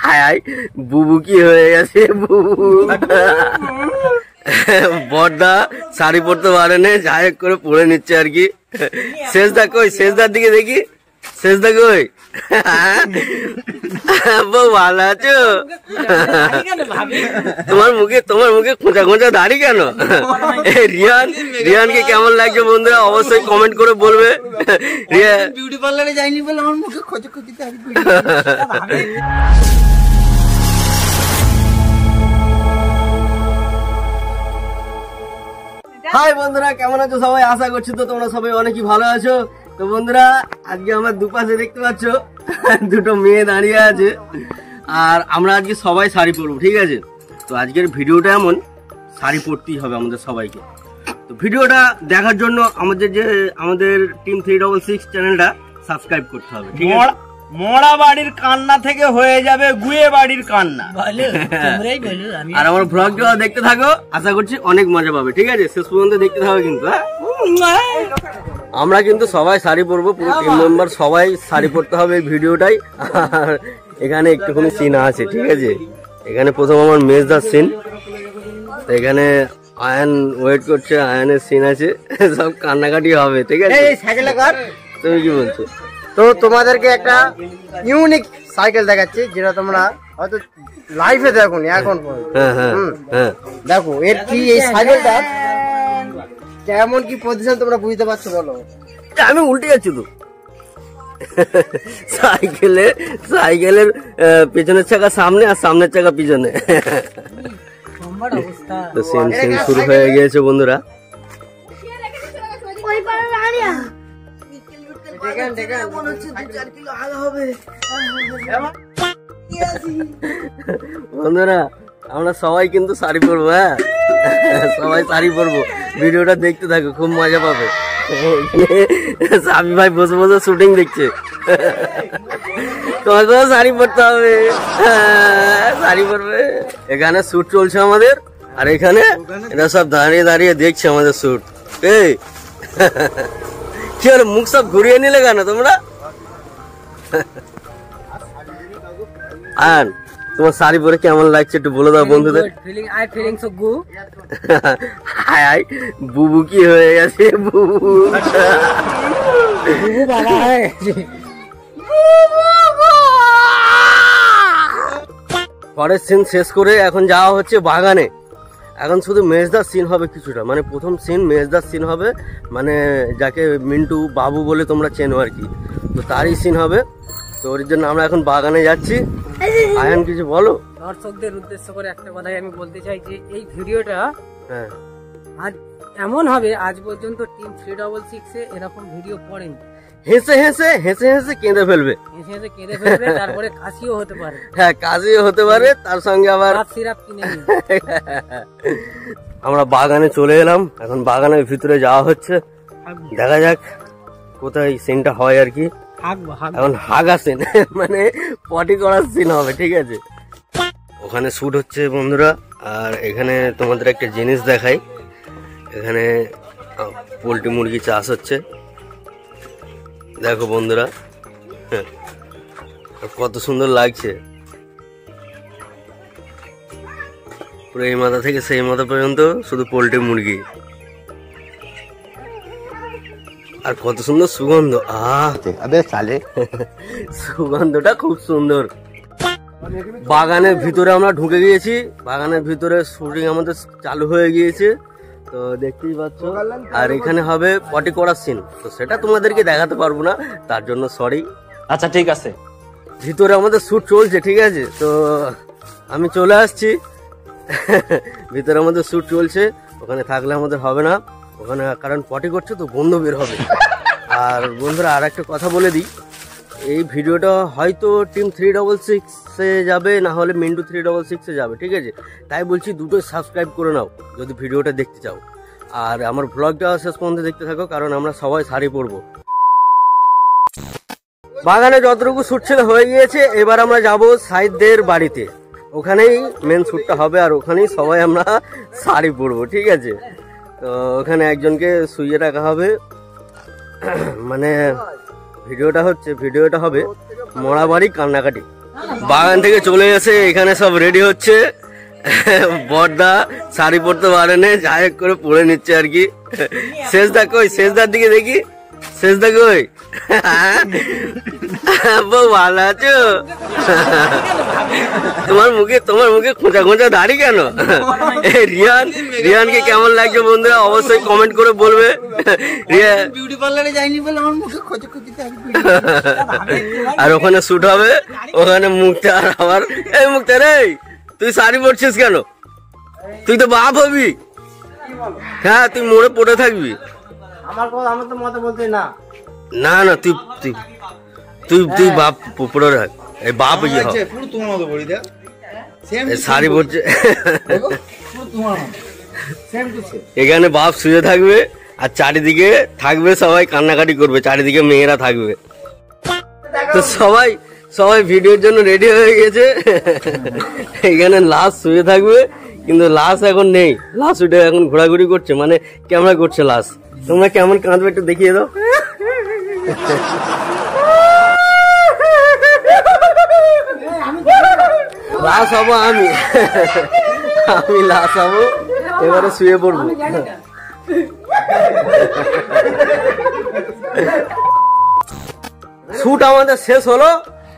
হায় বুবু কি হয়ে গেছে বুবু। বড়দা শাড়ি পরতে পারেনি, যাই করে পরে নিচ্ছে আর কি। শেষদা কই, শেষদার দিকে দেখি, শেষদা কই? ভালো আছো? তোমার মুখে খোঁচা খোঁচা দাড়ি কেন? রিয়ানকে কেমন লাগছে বন্ধুরা অবশ্যই কমেন্ট করে বলবে। রিয়ান বিউটি পার্লারে যাইনি বলে আমার মুখে খোঁচা খোঁচি দাড়ি। হাই বন্ধুরা, কেমন আছো সবাই? আশা করছি তো তোমরা সবাই অনেকই ভালো আছো। তো বন্ধুরা, আজকে আমার দুপাশে দেখতে পাচ্ছ দুটো মেয়ে দাঁড়িয়ে আছে, আর আমরা আজকে সবাই শাড়ি পরবো, ঠিক আছে? তো আজকের ভিডিওটা এমন, শাড়ি পরতেই হবে আমাদের সবাইকে। তো ভিডিওটা দেখার জন্য আমাদের টিম 366 চ্যানেলটা সাবস্ক্রাইব করতে হবে, ঠিক আছে? মরা বাড়ির কান্না থেকে হয়ে যাবে গুয়ে বাড়ির কান্না। আর আমার ব্লগটা দেখতে থাকো, আশা করছি অনেক মজা পাবে, ঠিক আছে? শেষ পর্যন্ত দেখতে থাকো কিন্তু। আমরা কিন্তু সবাই শাড়ি পরবো, পুরো টিম মেম্বার সবাই শাড়ি পরতে হবে এই ভিডিওটাই। আর এখানে একটুখানি সিন আছে, ঠিক আছে? এখানে প্রথম আমার মেজদার সিন, এখানে আয়ন ওয়েট করছে, আয়নের সিন আছে, সব কান্নাকাটি হবে, ঠিক আছে? তুমি কি বলছো? তো তোমাদেরকে একটা ইউনিক সাইকেল দেখাচ্ছি, যেটা তোমরা হয়তো লাইফে দেখো নি এখন। দেখো এর কি, এই সাইকেলটা কেমন কি পজিশন তোমরা বুঝতে পারছো বলো? আমি উল্টে যাচ্ছি তো। সাইকেলের পেছনের চাকা সামনে আর সামনের চাকা পিছনে। তো সিন শুরু হয়ে গিয়েছে বন্ধুরা। বন্ধুরা, আমরা সবাই কিন্তু শাড়ি পরবো, হ্যাঁ সবাই শাড়ি পরবো, ভিডিওটা দেখতে থাকো, খুব মজা পাবে। সাবি ভাই বসে বসে শুটিং দেখছে। তোমাকে শাড়ি পরতে হবে, শাড়ি পরবে। এখানে শুট চলছে আমাদের, আর এখানে এরা সব দাঁড়িয়ে দাঁড়িয়ে দেখছে আমাদের শুট। এই কি হলো, মুখ সব ঘুরিয়ে নিলে কেন তোমরা? আর তোমার শাড়ি পরে কেমন লাগছে একটু বলে দাও বন্ধুদের। হায় বুবু কি হয়ে গেছে বুবু। পরের সিন শেষ করে এখন যাওয়া হচ্ছে বাগানে। এখন শুধু মেজদার সিন হবে কিছুটা, মানে প্রথম সিন মেজদার সিন হবে, মানে যাকে মিন্টু বাবু বলে তোমরা চেনো আর কি, তো তারই সিন হবে। তো ওর জন্য আমরা এখন বাগানে যাচ্ছি। আয়ন কিছু বলো। দর্শকদের উদ্দেশ্য করে একটা কথাই আমি বলতে চাই যে এই ভিডিওটা আজ এমন হবে, আজ পর্যন্ত টিম 366 এরকম ভিডিও পড়েনি। হেসে হেসে কেঁদে ফেলবে, তারপরে কাশিও হতে পারে। হ্যাঁ কাশিও হতে পারে, তার সঙ্গে আবার সিরাপ কিনে নিই। আমরা বাগানে চলে এলাম, এখন বাগানের ভিতরে যাওয়া হচ্ছে, দেখা যাক কোথায় সিনটা হয় আর কি। এখন হাগা সিন, মানে পটি করার সিন হবে, ঠিক আছে? ওখানে শুট হচ্ছে বন্ধুরা। আর এখানে তোমাদের একটা জিনিস দেখাই, এখানে পোল্ট্রি মুরগি চাষ হচ্ছে, দেখো বন্ধুরা কত সুন্দর লাগছে। পুরো এই মাথা থেকে সেই মাথা পর্যন্ত শুধু পোল্ট্রি মুরগি, আর কত সুন্দর সুগন্ধ। সুগন্ধটা খুব সুন্দর। বাগানের ভিতরে আমরা ঢুকে গিয়েছি, বাগানের ভিতরে শুটিং আমাদের চালু হয়ে গিয়েছে, তো দেখতেই পাচ্ছ। আর এখানে হবে পটি করার সিন, তো সেটা তোমাদেরকে দেখাতে পারবো না, তার জন্য সরি। আচ্ছা ঠিক আছে, ভিতরে আমাদের শুট চলছে, ঠিক আছে? তো আমি চলে আসছি, ভিতরে আমাদের শুট চলছে, ওখানে থাকলে আমাদের হবে না ওখানে, কারণ পটি করছে তো গন্ধ বের হবে। আর বন্ধুরা আর একটা কথা বলে দিই, এই ভিডিওটা হয়তো টিম 366 যাবে, না হলে মিন্টু 366 যাবে, ঠিক আছে? তাই বলছি দুটোই সাবস্ক্রাইব করে নাও যদি ভিডিওটা দেখতে চাও। আর আমার ব্লগটা শেষ পর্যন্ত দেখতে থাকো, কারণ আমরা সবাই শাড়ি পরবো। বাগানে যতটুকু শুট ছিল হয়ে গিয়েছে, এবার আমরা যাব সাইদদের বাড়িতে, ওখানেই মেন শুটটা হবে, আর ওখানেই সবাই আমরা শাড়ি পরবো, ঠিক আছে? তো ওখানে একজনকে শুইয়ে রাখা হবে, মানে ভিডিওটা হবে মরা বাড়ি কান্নাকাটি, বাগান থেকে চলে এসে এখানে সব রেডি হচ্ছে। বড়দা শাড়ি পরতে পারেনি, যাই হোক করে পরে নিচ্ছে আর কি। শেষদা কই, শেষদার দিকে দেখি, শেষদা কই? বউ ভালো আছো? তোমার মুখে খোঁচা খোঁচা দাড়ি কেন? রিয়ানকে কেমন লাগছে বন্ধুরা অবশ্যই কমেন্ট করে বলবে। বিউটি পার্লারে যাইনি বলে আমার মুখে খোঁচা খোঁচা আর ওখানে শুট হবে, ওখানে মুখটা আর আবার এই মুখটা রে তুই শাড়ি পরছিস কেন? তুই তো বাপ হবি। হ্যাঁ তুই মোড়ে পড়ে থাকবি। আমার তো মতে বলতে না না না তুই তুই তুই তুই বাপ পড়ে রাখ। এই বাপ ইয়ে হবে পুরো তোমার মতো বলি দেখ, সেম শাড়ি পরছে। পুরো তোমার মতো সেম টু সেম। এখানে বাপ শুয়ে থাকবে আর চারিদিকে থাকবে সবাই কান্নাকাটি করবে, চারিদিকে মেয়েরা থাকবে। তো সবাই ভিডিওর জন্য রেডি হয়ে গেছে। এখানে লাশ শুয়ে থাকবে, কিন্তু লাশ এখন নেই। লাশ উঠে এখন ঘোরাঘুরি করছে, মানে ক্যামেরা করছে লাশ। তোমরা কেমন কাঁদবে একটু দেখিয়ে দাও। লাশ হবো আমি লাশ হবো, এবারে শুয়ে পড়বো। শুট আমাদের শেষ হলো।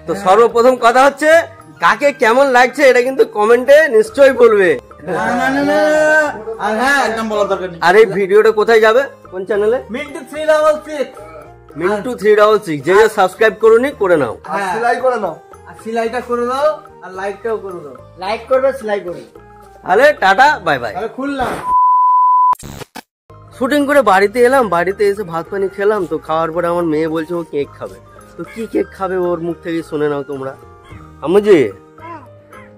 তো সর্বপ্রথম কথা হচ্ছে কাকে কেমন লাগছে এটা কিন্তু কমেন্টে নিশ্চয়ই বলবে। আর এই ভিডিওটা কোথায় যাবে, কোন চ্যানেলে? মিন্টু 366 মিন্টু 366। যে সাবস্ক্রাইব করুনি করে নাও, সিলাই করে নাও, আর সিলাইটা করে দাও, আর লাইকটাও করে দাও। লাইক করবে, সিলাই করবে। তাহলে টাটা, বাই বাই। তাহলে খুললাম। শুটিং করে বাড়িতে এলাম, বাড়িতে এসে ভাত পানি খেলাম। তো খাওয়ার পরে আমার মেয়ে বলছে ও কেক খাবে। তো কি কেক খাবে ওর মুখ থেকে শুনে নাও তোমরা। আমুজি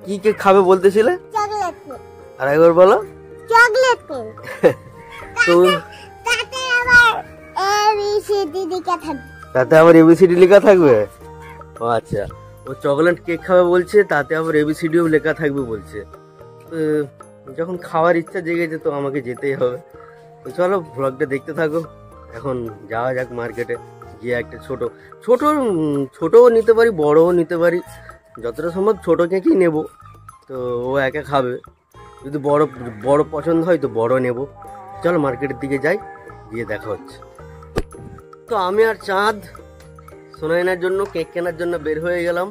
কি কেক খাবে বলতেছিলে? Chocolate cake. আর একবার বলো। Chocolate cake. তো তাতে আবার ABCD লেখা থাকবে। তাতে আবার ABCD লেখা থাকবে? ও আচ্ছা, ও চকলেট কেক খাবে বলছে, তাতে আবার ABCDও লেখা থাকবে বলছে। তো যখন খাওয়ার ইচ্ছা জেগেছে তো আমাকে যেতেই হবে। তো চলো ব্লগটা দেখতে থাকো। এখন যাওয়া যাক মার্কেটে, গিয়ে একটা ছোটও নিতে পারি, বড়ও নিতে পারি। যতটা সম্ভব ছোট কেকই নেব। তো ও একা খাবে, যদি বড় পছন্দ হয় তো বড় নেব। চলো মার্কেটের দিকে যাই, গিয়ে দেখা হচ্ছে। তো আমি আর চাঁদ সোনাইনার জন্য কেক কেনার জন্য বের হয়ে গেলাম।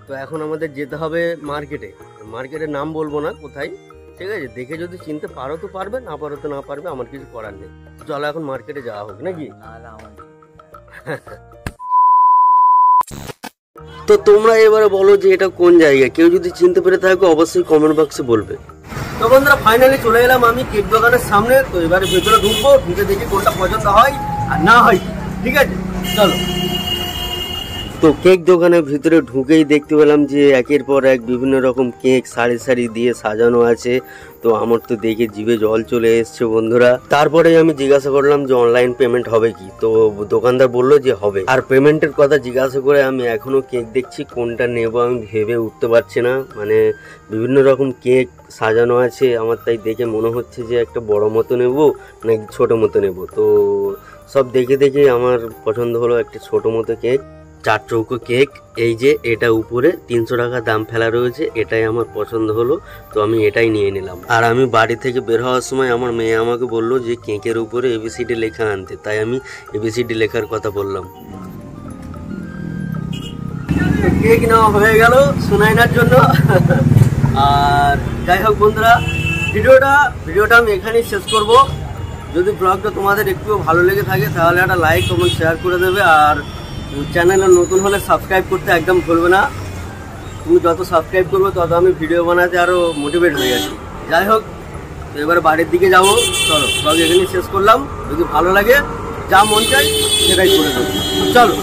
তো এখন আমাদের যেতে হবে মার্কেটে। মার্কেটের নাম বলবো না কোথায়, ঠিক আছে? দেখে যদি চিনতে পারো তো পারবে, না পারো তো না পারবে, আমার কিছু করার নেই। চলো এখন মার্কেটে যাওয়া হোক নাকি। তো তোমরা এবারে বলো যে এটা কোন জায়গা, কেউ যদি চিনতে পেরে থাকো অবশ্যই কমেন্ট বক্সে বলবে। তো বন্ধুরা ফাইনালি চলে এলাম আমি কেক দোকানের সামনে। তো এবারে ভেতরে ঢুকবো, ঢুকে দেখি কোনটা পছন্দ হয় আর না হয়, ঠিক আছে? চলো। তো কেক দোকানের ভিতরে ঢুকেই দেখতে পেলাম যে একের পর এক বিভিন্ন রকম কেক সারি সারি দিয়ে সাজানো আছে। তো আমার তো দেখে জিভে জল চলে এসছে বন্ধুরা। তারপরে আমি জিজ্ঞাসা করলাম যে অনলাইন পেমেন্ট হবে কি। তো দোকানদার বললো যে হবে। আর পেমেন্টের কথা জিজ্ঞাসা করে আমি এখনো কেক দেখছি, কোনটা নেব আমি ভেবে উঠতে পারছি না। মানে বিভিন্ন রকম কেক সাজানো আছে, আমার তাই দেখে মনে হচ্ছে যে একটা বড় মতো নেব নাকি ছোট মতো নেব। তো সব দেখে দেখে আমার পছন্দ হলো একটা ছোট মতো কেক, 4 চৌকো কেক। এই যে এটা উপরে 300 টাকা দাম ফেলা রয়েছে, এটাই আমার পছন্দ হলো। তো আমি এটাই নিয়ে নিলাম। আর আমি বাড়ি থেকে বের হওয়ার সময় আমার মেয়ে আমাকে বললো যে কেকের উপরে ABCD লেখা আনতে, তাই আমি ABCD লেখার কথা বললাম। কেক নেওয়া হয়ে গেল সোনাইনার জন্য। আর যাই হোক বন্ধুরা, ভিডিওটা আমি এখানেই শেষ করব। যদি ব্লগটা তোমাদের একটু ভালো লেগে থাকে তাহলে একটা লাইক কমেন্ট শেয়ার করে দেবে। আর চ্যানেলে নতুন হলে সাবস্ক্রাইব করতে একদম ভুলবে না। তুমি যত সাবস্ক্রাইব করবে তত আমি ভিডিও বানাতে আরও মোটিভেট হয়ে যাচ্ছি। যাই হোক, তো এবার বাড়ির দিকে যাবো। চলো ব্লগ এখানেই শেষ করলাম। যদি ভালো লাগে, যা মন চাই সেটাই করে দেবো। চলো।